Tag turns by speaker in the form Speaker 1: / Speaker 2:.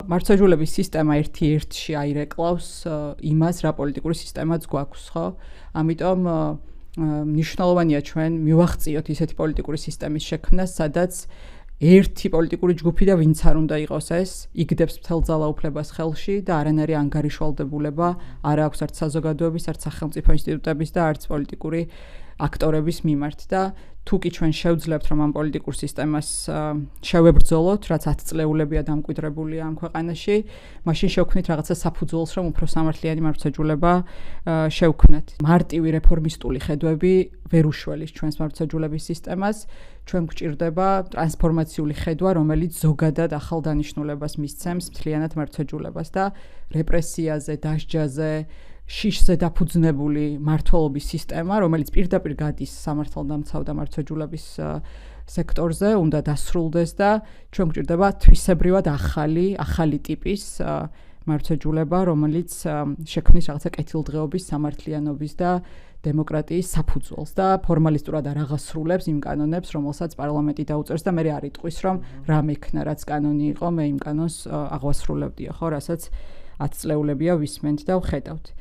Speaker 1: მართლმსაჯულების სისტემა ერთ-ერთში აირეკლავს იმას, რა პოლიტიკური სისტემაც გვაქვს, ხო? ამიტომ მნიშვნელოვანია ჩვენ მივახციოთ ისეთი პოლიტიკური სისტემის შექმნას, სადაც ერთი პოლიტიკური ჯგუფი და ვინც არ უნდა იყოს ეს, იგდებს მთელ ძალაუფლებას ხელში და არანაირი ანგარიშვალდებულება არ აქვს არც საზოგადოების, არც სახელმწიფო ინსტიტუტების და არც პოლიტიკური აქტორების მიმართ და თუ კი ჩვენ შევძლებთ რომ ამ პოლიტიკურ სისტემას შევებრძოლოთ, რაც 10 წლეულებია დამკვიდრებულია ამ ქვეყანაში, მაშინ შევქმნით რაღაცა საფუძველს, რომ უფრო სამართლიანი მართლმსაჯულება შევქმნათ. მარტივი რეფორმისტული ხედვები ვერ უშველის ჩვენს მართლმსაჯულების სისტემას, ჩვენ გვჭირდება ტრანსფორმაციული ხედვა, რომელიც ზოგადად ახალ დანიშნულებას მისცემს მთლიანად მართლმსაჯულებას და რეპრესიაზე, დასჯაზე შიშზე დაფუძნებული მართლობის სისტემა, რომელიც პირდაპირ გადის სამართალდამცავ და მართლმსაჯულების სექტორზე, უნდა დასრულდეს და ჩვენ გვჭირდება თვისებრივად ახალი ტიპის მართლმსაჯულება, რომელიც შექმნის რაღაცა კეთილდღეობის, სამართლიანობის და დემოკრატიის საფუძველს და ფორმალისტურად არ აღასრულებს იმ კანონებს, რომელსაც პარლამენტი დაუწერს და მე არ იტყვის, რომ რა მექნა, რაც კანონი იყო, მე იმ კანონს აღვასრულებდიო, ხო, რასაც 10 წლეულებია ვისმენთ და ვხედავთ.